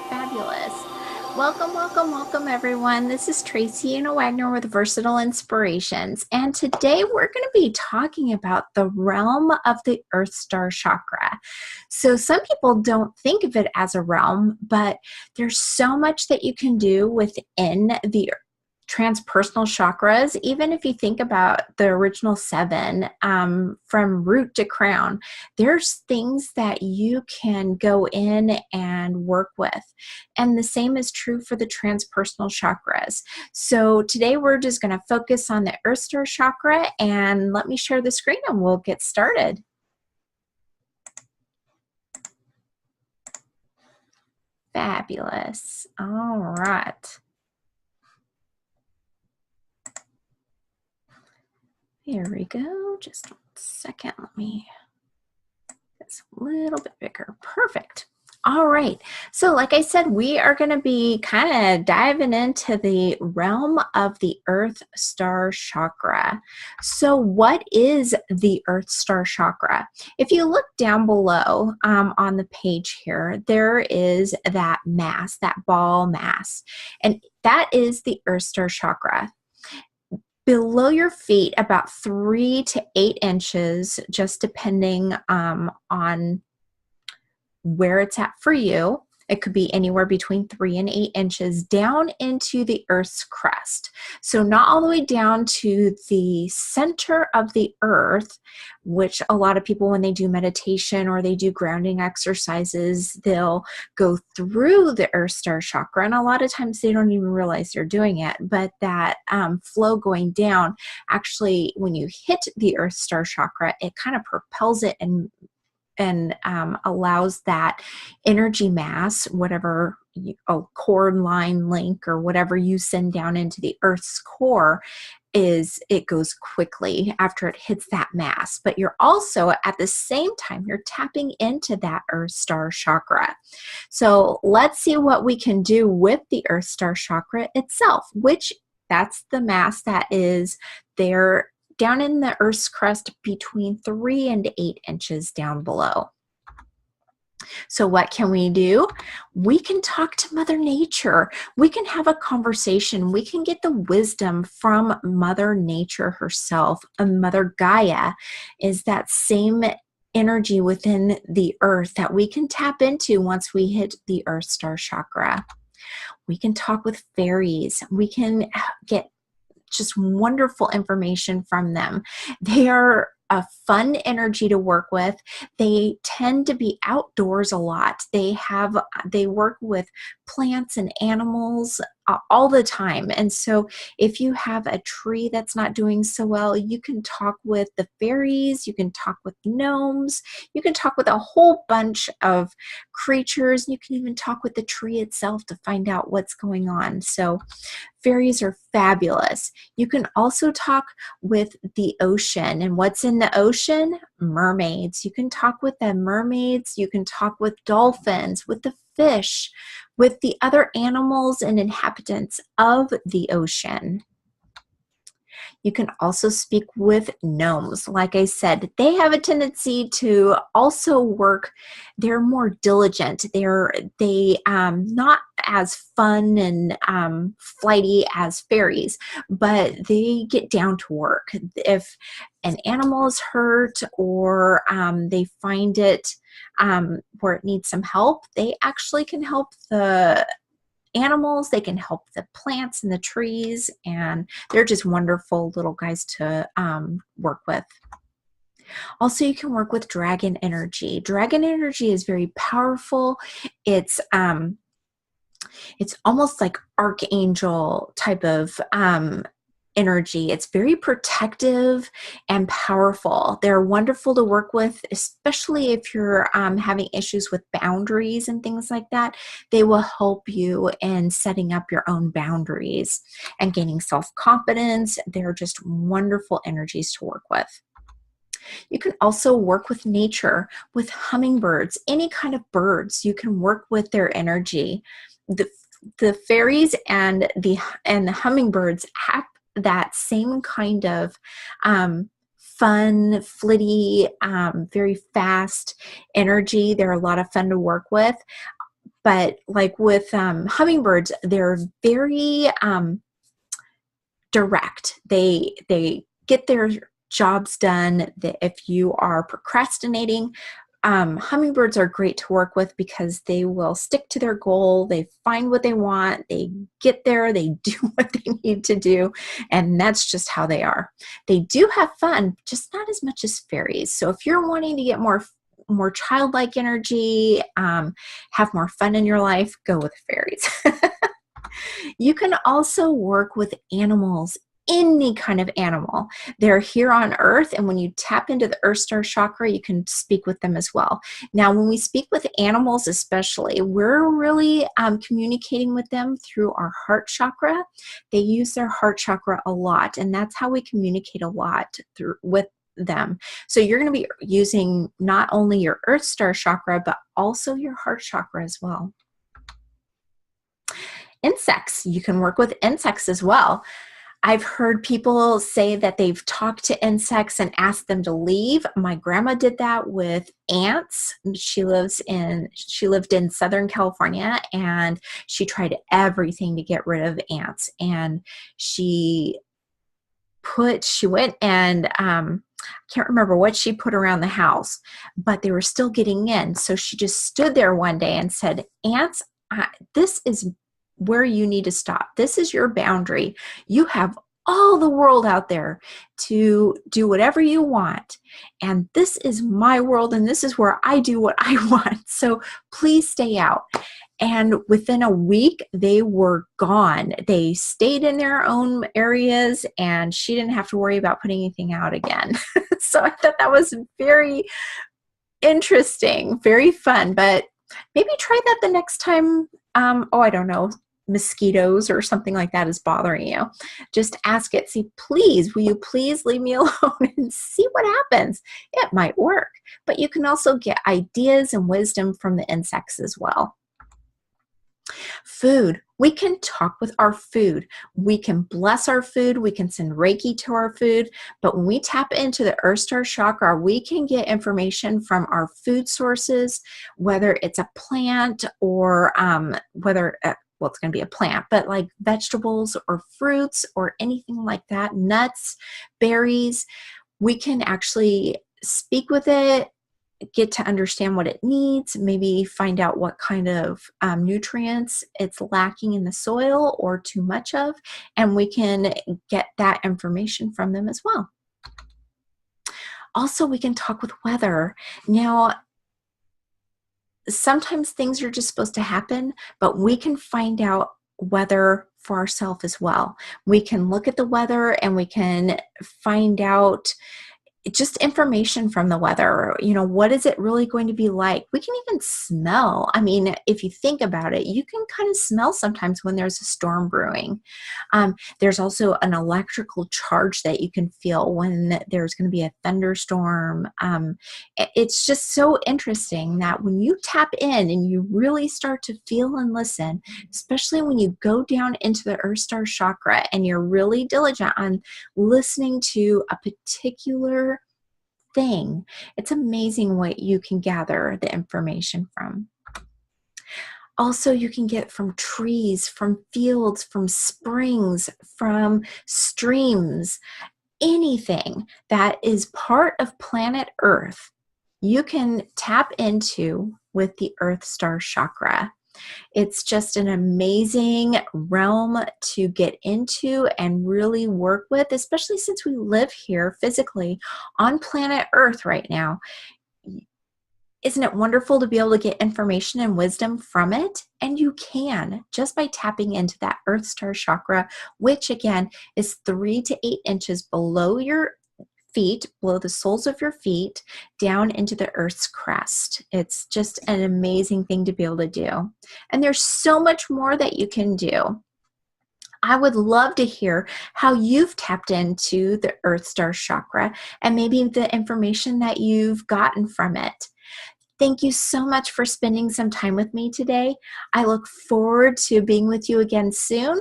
Fabulous. Welcome, welcome, welcome, everyone. This is Tracy and Wagner with Versatile Inspirations. And today we're going to be talking about the realm of the Earth Star Chakra. So some people don't think of it as a realm, but there's so much that you can do within the transpersonal chakras. Even if you think about the original 7, from root to crown, there's things that you can go in and work with. And the same is true for the transpersonal chakras. So today we're just going to focus on the Earth Star chakra, and let me share the screen and we'll get started. Fabulous. All right. Here we go. Just 1 second. Let me get this a little bit bigger. Perfect. All right. So like I said, we are going to be kind of diving into the realm of the Earth Star Chakra. So what is the Earth Star Chakra? If you look down below on the page here, there is that mass, that ball mass, and that is the Earth Star Chakra. Below your feet, about 3 to 8 inches, just depending on where it's at for you. It could be anywhere between 3 and 8 inches down into the Earth's crust. So not all the way down to the center of the Earth, which a lot of people, when they do meditation or they do grounding exercises, they'll go through the Earth Star Chakra. And a lot of times they don't even realize they're doing it. But that flow going down, actually, when you hit the Earth Star Chakra, it kind of propels it and allows that energy mass, whatever a cord, line, link, or whatever you send down into the Earth's core, it goes quickly after it hits that mass. But you're also, at the same time, you're tapping into that Earth Star Chakra. So let's see what we can do with the Earth Star Chakra itself, which that's the mass that is there down in the Earth's crust between 3 and 8 inches down below. So what can we do? We can talk to Mother Nature. We can have a conversation. We can get the wisdom from Mother Nature herself. Mother Gaia is that same energy within the earth that we can tap into once we hit the Earth Star Chakra. We can talk with fairies. We can get just wonderful information from them. They are a fun energy to work with. They tend to be outdoors a lot. They work with plants and animals all the time. And so if you have a tree that's not doing so well, you can talk with the fairies, you can talk with gnomes, you can talk with a whole bunch of creatures. You can even talk with the tree itself to find out what's going on. So fairies are fabulous. You can also talk with the ocean. And what's in the ocean? Mermaids. You can talk with the mermaids. You can talk with dolphins, with the fish, with the other animals and inhabitants of the ocean. You can also speak with gnomes. Like I said, they have a tendency to also work. They're more diligent. They not as fun and flighty as fairies, but they get down to work. If an animal is hurt or they find it where it needs some help, they actually can help the animals, they can help the plants and the trees, and they're just wonderful little guys to work with. Also, you can work with dragon energy. Dragon energy is very powerful. It's almost like archangel type of energy. It's very protective and powerful. They're wonderful to work with, especially if you're having issues with boundaries and things like that. They will help you in setting up your own boundaries and gaining self-confidence. They're just wonderful energies to work with. You can also work with nature, with hummingbirds, any kind of birds. You can work with their energy. The fairies and the hummingbirds have that same kind of fun, flitty, very fast energy. They're a lot of fun to work with. But like with hummingbirds, they're very direct. They get their jobs done. If you are procrastinating, hummingbirds are great to work with because they will stick to their goal. They find what they want. They get there. They do what they need to do. And that's just how they are. They do have fun, just not as much as fairies. So if you're wanting to get more childlike energy, have more fun in your life, go with fairies. You can also work with animals, any kind of animal. They're here on Earth, and when you tap into the Earth Star Chakra, you can speak with them as well. Now, when we speak with animals especially, we're really communicating with them through our heart chakra. They use their heart chakra a lot, and that's how we communicate a lot with them. So you're going to be using not only your Earth Star Chakra, but also your heart chakra as well. Insects, you can work with insects as well. I've heard people say that they've talked to insects and asked them to leave. My grandma did that with ants. She lived in Southern California, and she tried everything to get rid of ants. And she went and I can't remember what she put around the house, but they were still getting in. So she just stood there one day and said, "Ants, this is where you need to stop. This is your boundary. You have all the world out there to do whatever you want. And this is my world, and this is where I do what I want. So please stay out." And within a week, they were gone. They stayed in their own areas, and she didn't have to worry about putting anything out again. So I thought that was very interesting, very fun. But maybe try that the next time, I don't know, mosquitoes or something like that is bothering you. Just ask it, see, please, will you please leave me alone, and see what happens. It might work. But you can also get ideas and wisdom from the insects as well. Food. We can talk with our food. We can bless our food. We can send Reiki to our food. But when we tap into the Earth Star Chakra, we can get information from our food sources, whether it's a plant or well, it's going to be a plant, but like vegetables or fruits or anything like that, nuts, berries. We can actually speak with it, get to understand what it needs, maybe find out what kind of nutrients it's lacking in the soil or too much of, and we can get that information from them as well. Also, we can talk with weather. Now, sometimes things are just supposed to happen, but we can find out weather for ourselves as well. We can look at the weather and we can find out just information from the weather. You know, what is it really going to be like? We can even smell. I mean, if you think about it, you can kind of smell sometimes when there's a storm brewing. There's also an electrical charge that you can feel when there's going to be a thunderstorm. It's just so interesting that when you tap in and you really start to feel and listen, especially when you go down into the Earth Star Chakra and you're really diligent on listening to a particular thing, it's amazing what you can gather the information from. Also, you can get from trees, from fields, from springs, from streams, anything that is part of planet Earth, you can tap into with the Earth Star Chakra. It's just an amazing realm to get into and really work with, especially since we live here physically on planet Earth right now. Isn't it wonderful to be able to get information and wisdom from it? And you can, just by tapping into that Earth Star Chakra, which again is 3 to 8 inches below your feet, below the soles of your feet, down into the Earth's crust. It's just an amazing thing to be able to do. And there's so much more that you can do. I would love to hear how you've tapped into the Earth Star Chakra and maybe the information that you've gotten from it. Thank you so much for spending some time with me today. I look forward to being with you again soon.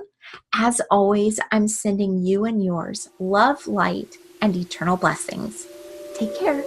As always, I'm sending you and yours love, light, and eternal blessings. Take care.